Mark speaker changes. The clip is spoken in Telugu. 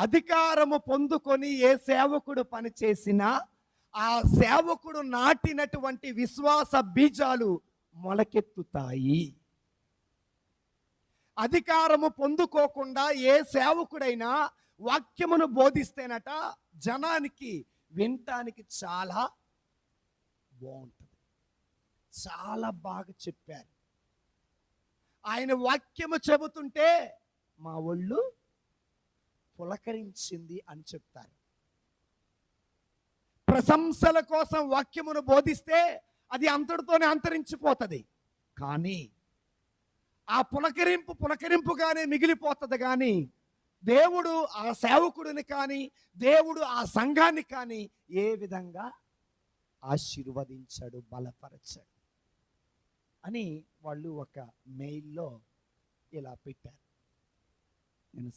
Speaker 1: అధికారము పొందుకొని ఏ సేవకుడు పని చేసినా ఆ సేవకుడు నాటినటువంటి విశ్వాస బీజాలు మొలకెత్తుతాయి. అధికారము పొందుకోకుండా ఏ సేవకుడైనా వాక్యమును బోధిస్తేనట జనానికి వినటానికి చాలా బాగుంటుంది. చాలా బాగా చెప్పారు, ఆయన వాక్యము చెబుతుంటే మా ఒళ్ళు పులకరించింది అని చెప్తారు. ప్రశంసల కోసం వాక్యమును బోధిస్తే అది అంతటితోనే అంతరించిపోతుంది. కానీ ఆ పులకరింపుగానే మిగిలిపోతుంది. కానీ దేవుడు ఆ సేవకుడిని కానీ దేవుడు ఆ సంఘాన్ని కానీ ఏ విధంగా ఆశీర్వదించాడు, బలపరచాడు అని వాళ్ళు ఒక మెయిల్లో ఇలా పెట్టారు. నేను